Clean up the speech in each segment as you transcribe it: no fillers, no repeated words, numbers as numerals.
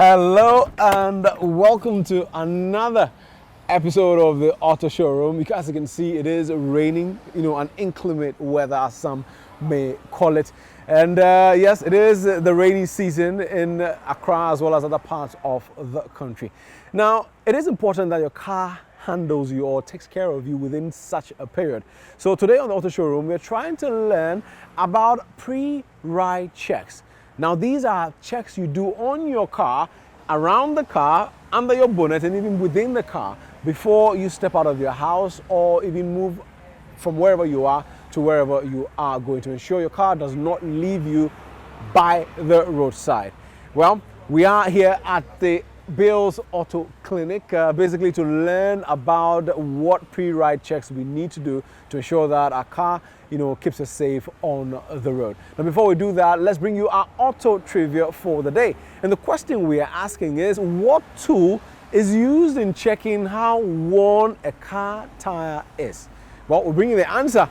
Hello and welcome to another episode of the Auto Showroom. As you can see, it is raining, an inclement weather, as some may call it. And yes, it is the rainy season in Accra as well as other parts of the country. Now, it is important that your car handles you or takes care of you within such a period. So today on the Auto Showroom, we're trying to learn about pre-ride checks. Now, these are checks you do on your car, around the car, under your bonnet, and even within the car before you step out of your house or even move from wherever you are to wherever you are going, to ensure your car does not leave you by the roadside. Well, we are here at the Bill's Auto Clinic, basically to learn about what pre-ride checks we need to do to ensure that our car, keeps us safe on the road. Now, before we do that, let's bring you our auto trivia for the day. And the question we are asking is, what tool is used in checking how worn a car tire is? Well, we'll bring you the answer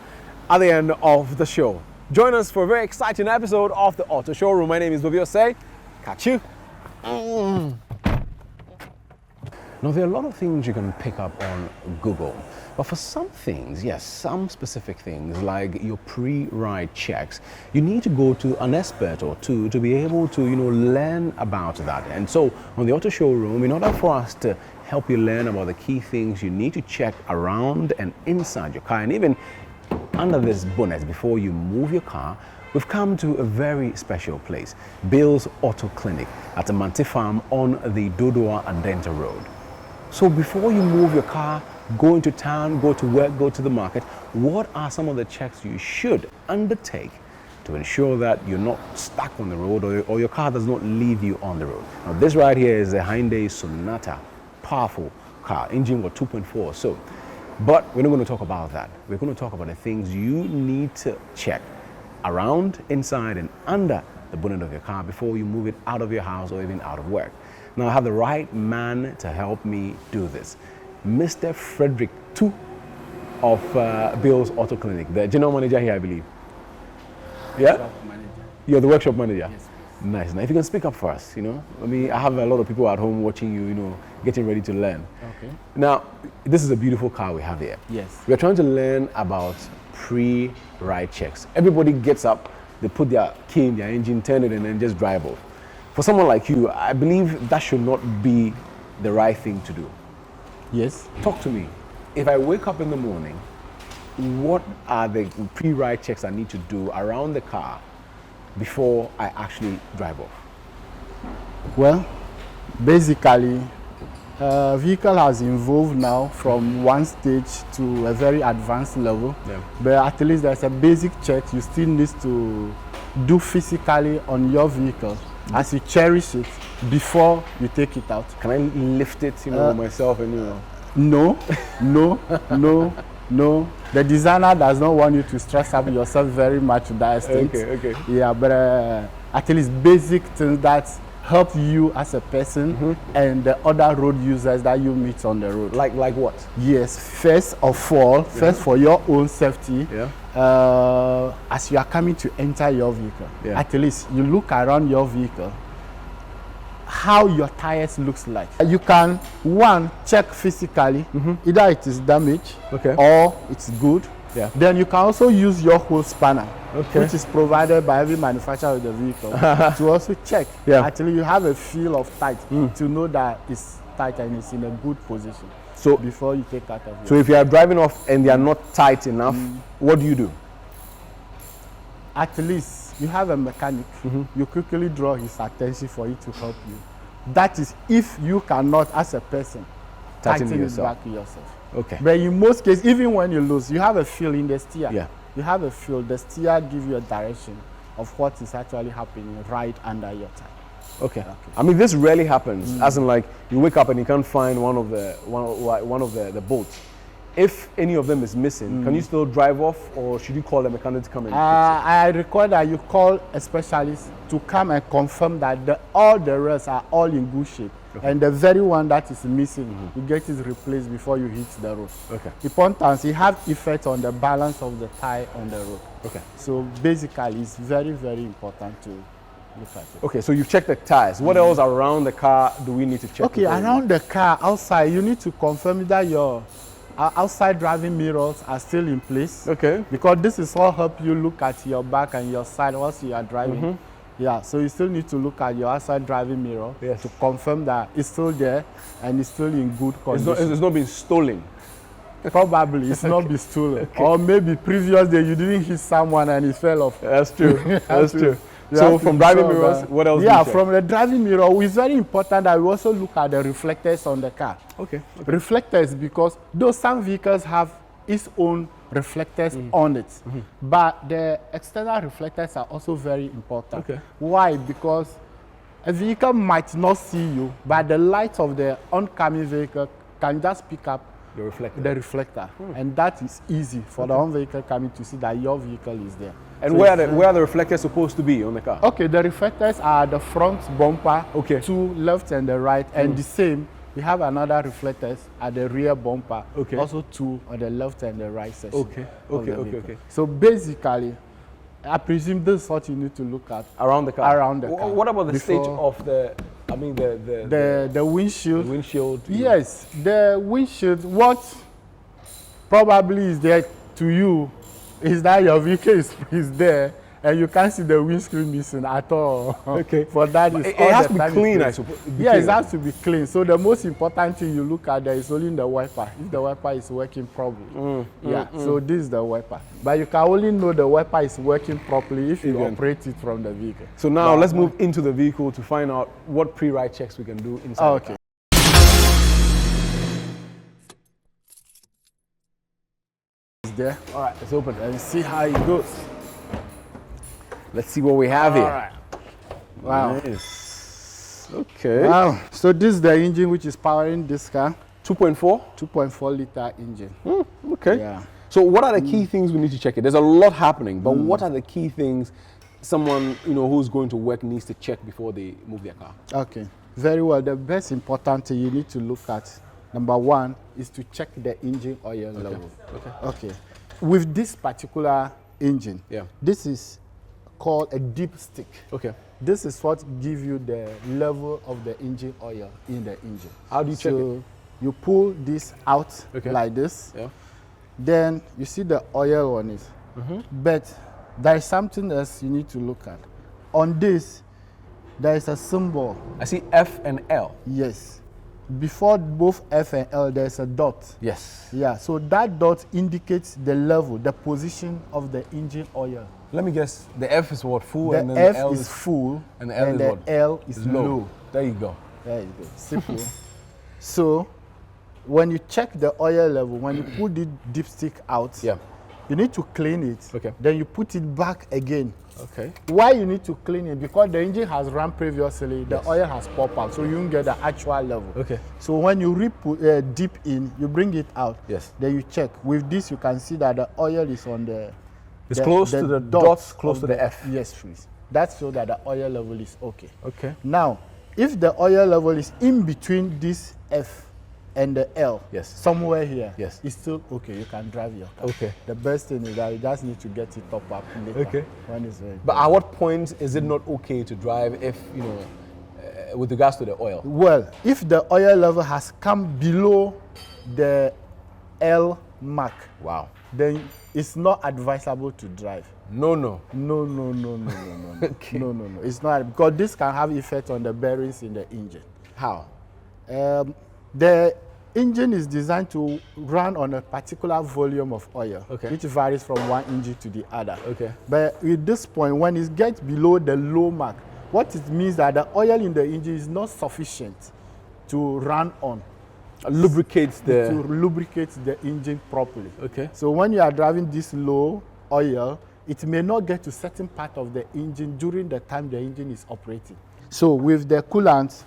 at the end of the show. Join us for a very exciting episode of the Auto Showroom. My name is Bobby Osei. Catch you. Now, there are a lot of things you can pick up on Google, but for some things, yes, some specific things like your pre-ride checks, you need to go to an expert or two to be able to, learn about that. And so on the Auto Showroom, in order for us to help you learn about the key things you need to check around and inside your car and even under this bonnet before you move your car, we've come to a very special place, Bill's Auto Clinic at the Manti Farm on the Dodoa and Denta Road. So before you move your car, go into town, go to work, go to the market, what are some of the checks you should undertake to ensure that you're not stuck on the road or your car does not leave you on the road? Now, this right here is a Hyundai Sonata, powerful car, engine was 2.4 or so. But we're not going to talk about that. We're going to talk about the things you need to check around, inside, and under the bonnet of your car before you move it out of your house or even out of work. Now, I have the right man to help me do this. Mr. Frederick Tu of Bill's Auto Clinic, the general manager here, I believe. Yeah? Workshop manager. You're the workshop manager? Yes, please. Nice. Now, if you can speak up for us, I have a lot of people at home watching you, getting ready to learn. Okay. Now, this is a beautiful car we have here. Yes. We're trying to learn about pre-ride checks. Everybody gets up, they put their key in their engine, turn it, and then just drive off. For someone like you, I believe that should not be the right thing to do. Yes. Talk to me. If I wake up in the morning, what are the pre-ride checks I need to do around the car before I actually drive off? Well, basically, vehicle has evolved now from one stage to a very advanced level. Yeah. But at least there's a basic check you still need to do physically on your vehicle as you cherish it before you take it out. Can I lift it, myself and No. The designer does not want you to stress up yourself very much to that extent. Okay. Yeah, but at least basic things that help you as a person and the other road users that you meet on the road. Like what? Yes, first of all, first for your own safety, as you are coming to enter your vehicle, at least you look around your vehicle, how your tires looks like. You can, one, check physically, either it is damaged or it's good. Yeah. Then you can also use your hose spanner, which is provided by every manufacturer of the vehicle, to also check. Actually, you have a feel of tight to know that it's tight and it's in a good position. So before you take out of it. So if you are driving off and they are not tight enough, what do you do? At least you have a mechanic. You quickly draw his attention for it to help you. That is if you cannot, as a person, tighten it back yourself. Okay. But in most cases, even when you lose, you have a feel in the steer. Yeah. You have a feel. The steer gives you a direction of what is actually happening right under your tire. Okay. I mean, this rarely happens. As in, like, you wake up and you can't find one of the bolts. If any of them is missing, can you still drive off, or should you call the mechanic to come and fix it? I require that you call a specialist to come and confirm that all the rest are all in good shape. And the very one that is missing, you get it replaced before you hit the road. Okay. Importance, it has effect on the balance of the tire on the road. Okay. So basically, it's very, very important to look at it. Okay, so you've checked the tires. What else around the car do we need to check? Okay, around the car, outside, you need to confirm that your outside driving mirrors are still in place. Okay. Because this is all help you look at your back and your side whilst you are driving. Yeah, so you still need to look at your outside driving mirror to confirm that it's still there and it's still in good condition. It's not been stolen. Probably it's not been stolen. Or maybe previous day you didn't hit someone and it fell off. That's true. That's true. So from driving mirrors, what else? Yeah, from the driving mirror, it's very important that we also look at the reflectors on the car. Okay. Reflectors, because though some vehicles have its own reflectors on it, but the external reflectors are also very important. Okay. Why? Because a vehicle might not see you, but the light of the oncoming vehicle can just pick up the reflector, and that is easy for the own vehicle coming to see that your vehicle is there. And so where are the reflectors supposed to be on the car? Okay, the reflectors are the front bumper, two left and the right, and the same. We have another reflectors at the rear bumper, also two on the left and the right section. Okay. So basically, I presume this is what you need to look at around the car. Around the car. What about the stage of the? I mean the windshield. The windshield. Yes, the windshield. What probably is there to you is that your vehicle is there and you can't see the windscreen missing at all. Okay. For that, it has to be clean, I suppose. Yeah, it has to be clean. So the most important thing you look at there is only the wiper. If the wiper is working properly. So this is the wiper. But you can only know the wiper is working properly if you operate it from the vehicle. So now let's move into the vehicle to find out what pre-ride checks we can do inside the car. It's there. All right, let's open it and see how it goes. Let's see what we have here. All right. Wow. Nice. Okay. Wow. So this is the engine which is powering this car. 2.4? 2.4 liter engine. Okay. Yeah. So what are the key things we need to check it? There's a lot happening, but what are the key things someone who's going to work needs to check before they move their car? Okay. Very well. The best important thing you need to look at, number one, is to check the engine oil level. Okay. With this particular engine, this is called a dipstick. Okay. This is what gives you the level of the engine oil in the engine. How do you check it? You pull this out like this. Yeah. Then you see the oil on it. But there is something else you need to look at. On this, there is a symbol. I see F and L. Yes. Before both F and L, there is a dot. Yes. Yeah, so that dot indicates the level, the position of the engine oil. Let me guess, the F is what, full? The and then F the L is full, and the L is what? L is low. There you go. There you go, simple. So, when you check the oil level, when you pull the dipstick out, you need to clean it. Okay. Then you put it back again. Okay. Why you need to clean it? Because the engine has run previously, the oil has popped out, so you don't get the actual level. Okay. So when you dip in, you bring it out. Yes. Then you check. With this, you can see that the oil is on the. It's close to the dots, close to the F. Yes, please. That's so that the oil level is okay. Okay. Now, if the oil level is in between this F and the L, somewhere here, it's still okay. You can drive your car. Okay. The best thing is that you just need to get it top up later. Okay. When it's ready. But at what point is it not okay to drive if, with regards to the oil? Well, if the oil level has come below the L mark, then it's not advisable to drive. No. Okay. No. It's not, because this can have effect on the bearings in the engine. How? The engine is designed to run on a particular volume of oil, which varies from one engine to the other. Okay. But at this point, when it gets below the low mark, what it means that the oil in the engine is not sufficient to run on. To lubricate the engine properly. Okay. So when you are driving this low oil, it may not get to certain part of the engine during the time the engine is operating. So with the coolant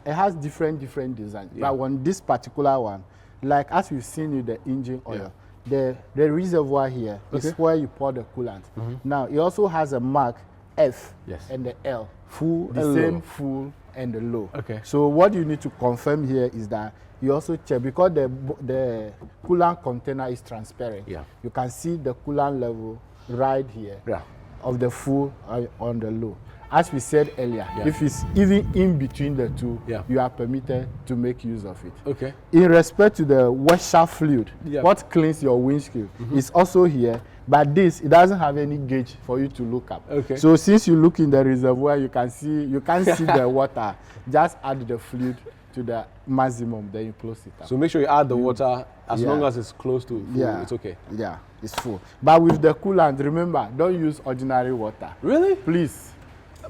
it has different designs. But on this particular one, like as we've seen with the engine oil, the reservoir here is where you pour the coolant. Now it also has a mark F and the L. Full the and same low. Full and the low. Okay. So what you need to confirm here is that you also check, because the coolant container is transparent. Yeah. You can see the coolant level right here. Yeah. of the full on the low. As we said earlier, if it's even in between the two, you are permitted to make use of it. Okay. In respect to the washer fluid, what cleans your windscreen is also here, but it doesn't have any gauge for you to look up. Okay. So since you look in the reservoir, you can't see the water. Just add the fluid to the maximum, then you close it up. So make sure you add the water as long as it's close to full, it's okay. Yeah, it's full. But with the coolant, remember, don't use ordinary water. Really? Please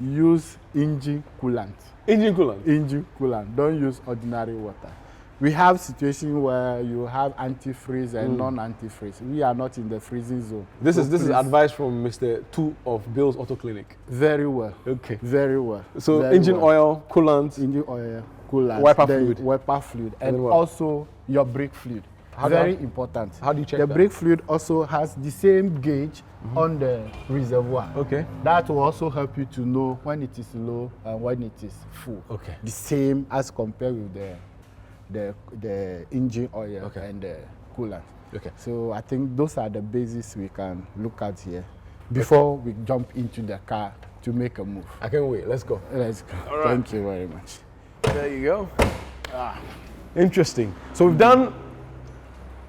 use engine coolant. Engine coolant? Engine coolant. Don't use ordinary water. We have situations where you have antifreeze and non-antifreeze. We are not in the freezing zone. This is advice from Mr. 2 of Bill's Auto Clinic. Very well. Okay. Very well. So very engine oil, coolant. Engine oil, coolant. Wiper fluid. And also your brake fluid. Very important. How do you check the brake fluid also has the same gauge on the reservoir. Okay. That will also help you to know when it is low and when it is full. Okay. The same as compared with the engine oil and the coolant. Okay. So I think those are the basics we can look at here before we jump into the car to make a move. I can't wait. Let's go. Let's go. All right. Thank you very much. There you go. Interesting. So we've done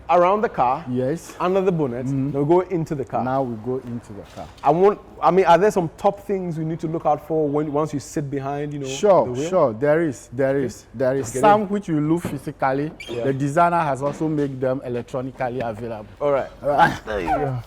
around the car, under the bonnet. Now we go into the car. Now we go into the car. Are there some top things we need to look out for once you sit behind, Sure, the wheel? sure. There is some which you look physically. The designer has also made them electronically available. All right. There you go.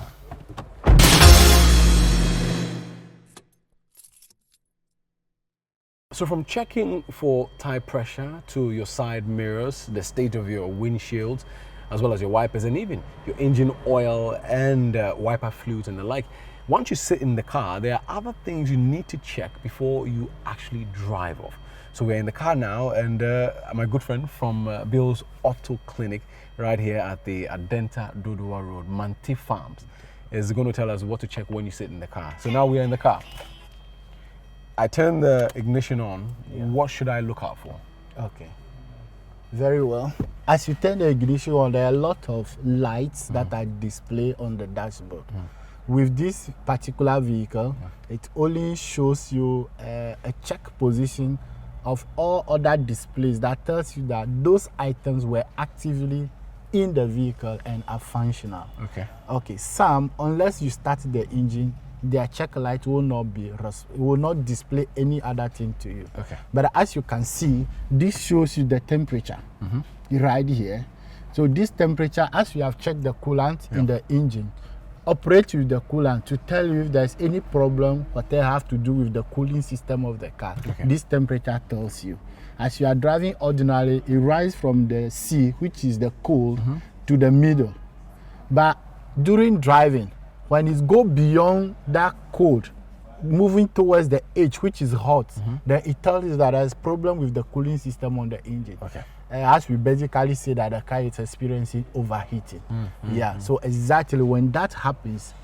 So from checking for tire pressure to your side mirrors, the state of your windshields, as well as your wipers and even your engine oil and wiper fluids and the like, once you sit in the car, there are other things you need to check before you actually drive off. So we're in the car now, and my good friend from Bill's Auto Clinic right here at the Adenta Dodowa Road, Manti Farms, is going to tell us what to check when you sit in the car. So now we're in the car. I turn the ignition on. What should I look out for? Okay. Very well. As you turn the ignition on, there are a lot of lights that are displayed on the dashboard. With this particular vehicle, it only shows you a check position of all other displays that tells you that those items were actively in the vehicle and are functional. Okay. Some, unless you start the engine, their check light will not display any other thing to you. But as you can see, this shows you the temperature right here. So this temperature, as we have checked the coolant in the engine, operate with the coolant to tell you if there's any problem what they have to do with the cooling system of the car. This temperature tells you. As you are driving ordinarily, it rises from the C, which is the cold, to the middle. But during driving, when it goes beyond that cold, moving towards the H, which is hot, then it tells you that there's a problem with the cooling system on the engine. As we basically say that the car is experiencing overheating. So exactly when that happens,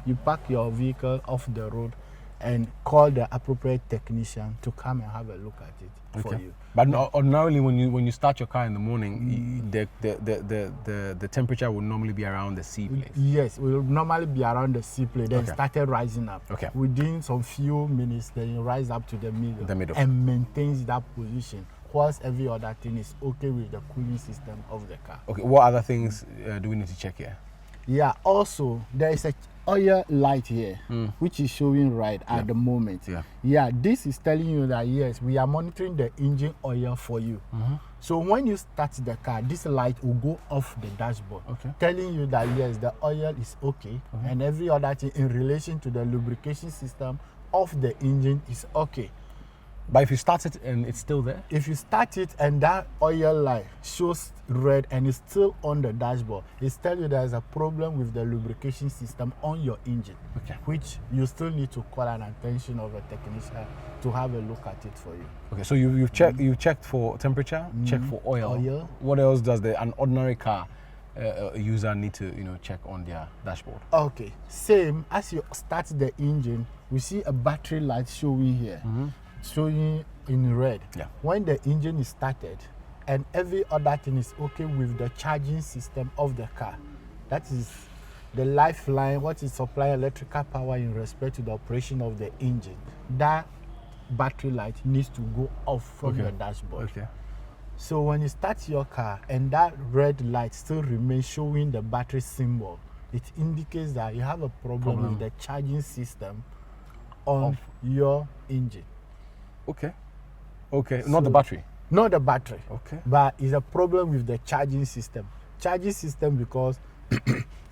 you park your vehicle off the road and call the appropriate technician to come and have a look at it for you. But ordinarily, when you start your car in the morning, the temperature will normally be around the C place. Yes, it will normally be around the C place. Then it started rising up. Within some few minutes, then it rises up to the middle and maintains that position. Whilst every other thing is okay with the cooling system of the car. What other things do we need to check here? Also there is a oil light here, which is showing red at the moment. This is telling you that yes, we are monitoring the engine oil for you. So when you start the car, this light will go off the dashboard, telling you that yes, the oil is okay, and every other thing in relation to the lubrication system of the engine is okay. But if you start it and it's still there? If you start it and that oil light shows red and it's still on the dashboard, it's telling you there's a problem with the lubrication system on your engine, which you still need to call an attention of a technician to have a look at it for you. So you've checked for temperature, checked for oil. What else does an ordinary car user need to check on their dashboard? Same as you start the engine, we see a battery light showing here. Showing in red. When the engine is started and every other thing is okay with the charging system of the car, that is the lifeline, what is supplying electrical power in respect to the operation of the engine, that battery light needs to go off from the dashboard. Okay. So when you start your car and that red light still remains showing the battery symbol, it indicates that you have a problem with the charging system on your engine. Okay. Okay, so not the battery. Not the battery. Okay. But it's a problem with the charging system. Charging system because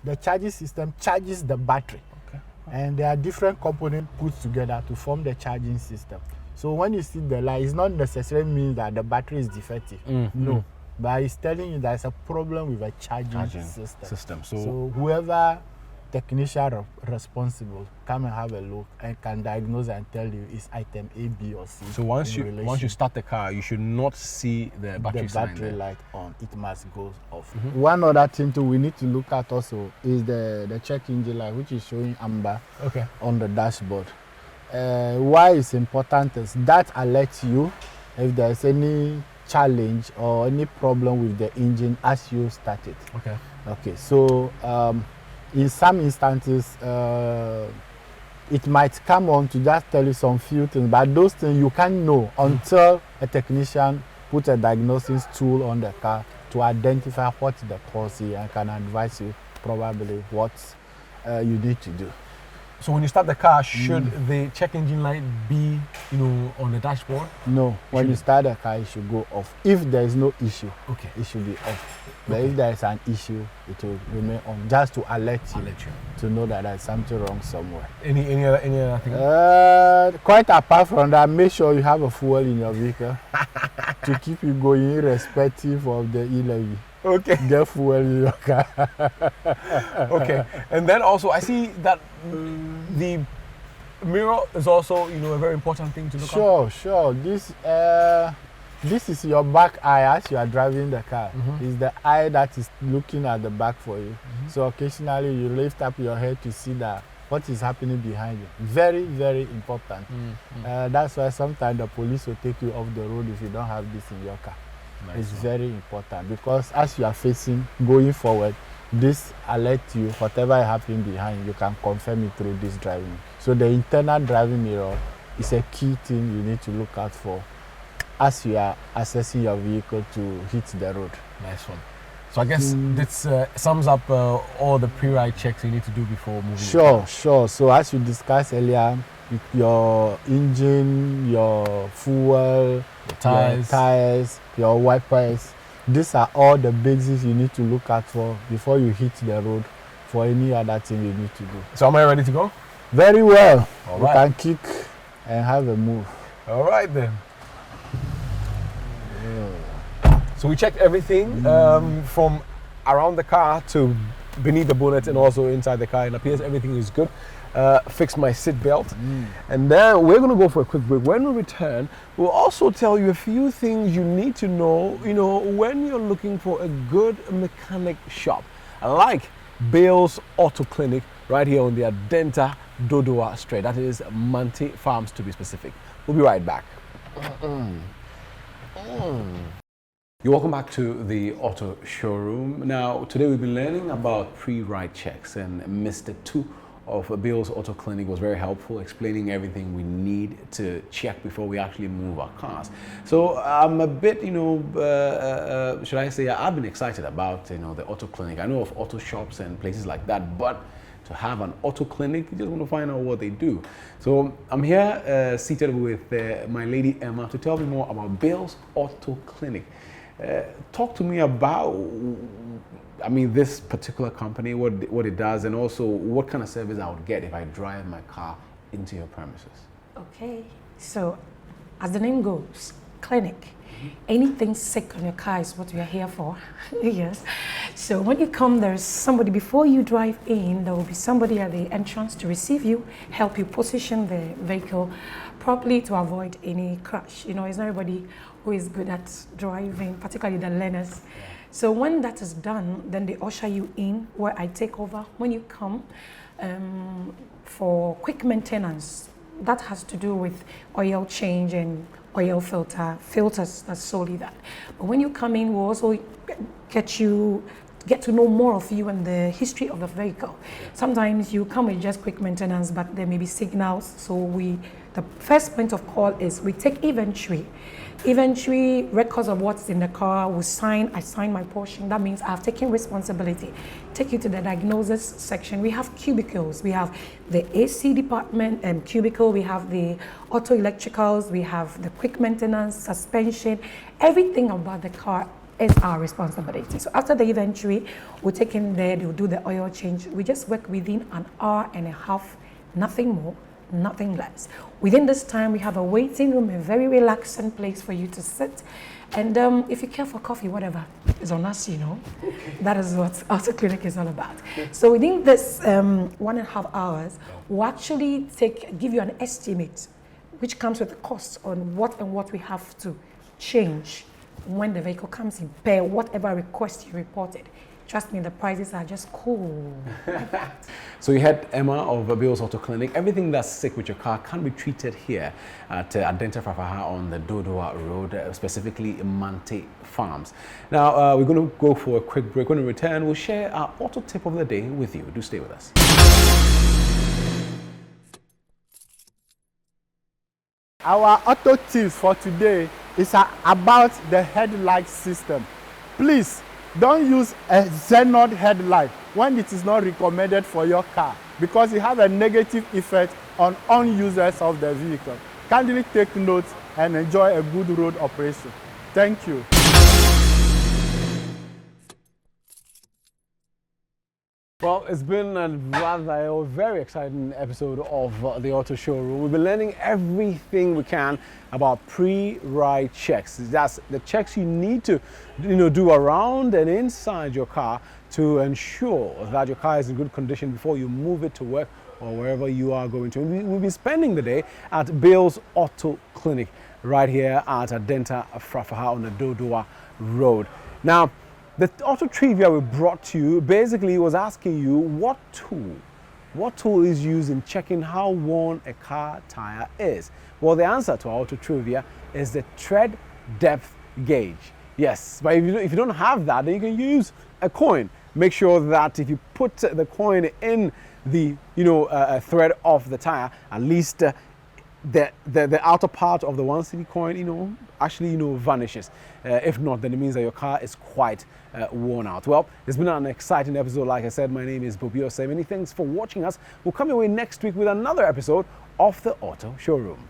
the charging system charges the battery. Okay. And there are different components put together to form the charging system. So when you see the light, it's not necessarily means that the battery is defective. No. But it's telling you there's a problem with a charging system. So whoever technician responsible come and have a look and can diagnose and tell you it's item A, B, or C. So once you start the car, you should not see the battery light on. It must go off. One other thing too we need to look at also is the check engine light, which is showing amber on the dashboard. Why it's important is that alerts you if there's any challenge or any problem with the engine as you start it. Okay. So in some instances, it might come on to just tell you some few things, but those things you can't know until a technician puts a diagnosis tool on the car to identify what the cause is and can advise you probably what you need to do. So when you start the car, should the check engine light be, on the dashboard? No. When you start the car, it should go off. If there is no issue, it should be off. But if there is an issue, it will remain on, just to alert you to know that there's something wrong somewhere. Any other thing? Quite apart from that, make sure you have a fuel in your vehicle to keep you going irrespective of the e-levy. Okay. Get fuel in your car. Okay. And then also, I see that the mirror is also, a very important thing to look at. Sure. This is your back eye as you are driving the car. It's the eye that is looking at the back for you. So occasionally you lift up your head to see that what is happening behind you. Very, very important. That's why sometimes the police will take you off the road if you don't have this in your car. It's very important because as you are facing going forward, this alerts you whatever is happening behind you can confirm it through this driving. So the internal driving mirror is a key thing you need to look out for as you are assessing your vehicle to hit the road. Nice one. So I guess this sums up all the pre-ride checks you need to do before moving. Sure. So as you discussed earlier, your engine, your fuel, your tires, your wipers, these are all the basics you need to look out for before you hit the road for any other thing you need to do. So am I ready to go? Very well. All right. You can kick and have a move. All right then. So we checked everything from around the car to beneath the bonnet and also inside the car. It appears everything is good. Fix my seat belt. And then we're going to go for a quick break. When we return, we'll also tell you a few things you need to know, when you're looking for a good mechanic shop, like Bale's Auto Clinic right here on the Adenta Dodoa Street. That is Manti Farms to be specific. We'll be right back. You're welcome back to the Auto Showroom. Now, today we've been learning about pre-ride checks, and Mr. Tu of Bale's Auto Clinic was very helpful, explaining everything we need to check before we actually move our cars. So I'm a bit, should I say, I've been excited about, the auto clinic. I know of auto shops and places like that, but to have an auto clinic, you just want to find out what they do. So I'm here seated with my lady Emma to tell me more about Bale's Auto Clinic. Talk to me about, this particular company, what it does, and also what kind of service I would get if I drive my car into your premises. Okay, so as the name goes, clinic. Anything sick on your car is what we are here for. Yes. So when you come, there's somebody before you drive in. There will be somebody at the entrance to receive you, help you position the vehicle properly to avoid any crash. It's not everybody who is good at driving, particularly the learners. So when that is done, then they usher you in where I take over. When you come for quick maintenance, that has to do with oil change and oil filters, that's solely that. But when you come in, we'll also get you get to know more of you and the history of the vehicle. Sometimes you come with just quick maintenance, but there may be signals. So the first point of call is we take inventory. Inventory, records of what's in the car, I sign my portion. That means I've taken responsibility. Take you to the diagnosis section. We have cubicles. We have the AC department and cubicle. We have the auto electricals. We have the quick maintenance, suspension. Everything about the car is our responsibility. So after the inventory, we'll take in there, they'll do the oil change. We just work within an hour and a half, nothing more, nothing less. Within this time, we have a waiting room, a very relaxing place for you to sit. And if you care for coffee, whatever, is on us, you know. Okay. That is what Auto Clinic is all about. So within this 1.5 hours, we'll actually give you an estimate, which comes with a cost on what we have to change when the vehicle comes in, per whatever request you reported. Trust me, the prices are just cool. So you had Emma of Bill's Auto Clinic. Everything that's sick with your car can be treated here at Adenta Frafaha on the Dodoa Road, specifically in Mante Farms. Now, we're going to go for a quick break. When we return, we'll share our auto tip of the day with you. Do stay with us. Our auto tips for today is about the headlight system. Please don't use a xenon headlight when it is not recommended for your car, because it has a negative effect on users of the vehicle. Kindly take note and enjoy a good road operation. Thank you. Well, it's been a very exciting episode of the Auto Showroom. We've been learning everything we can about pre-ride checks. That's the checks you need to, do around and inside your car to ensure that your car is in good condition before you move it to work or wherever you are going to. We'll be spending the day at Bill's Auto Clinic right here at Adenta Frafaha on the Dodoa Road. Now, the auto trivia we brought to you basically was asking you what tool is used in checking how worn a car tire is. Well, the answer to our auto trivia is the tread depth gauge. Yes, but if you don't have that, then you can use a coin. Make sure that if you put the coin in the thread of the tire, at least the outer part of the 1 cedi coin, actually, vanishes. If not, then it means that your car is quite worn out. Well, it's been an exciting episode. Like I said, my name is Bobi Osei. Many thanks for watching us. We'll come your way next week with another episode of the Auto Showroom.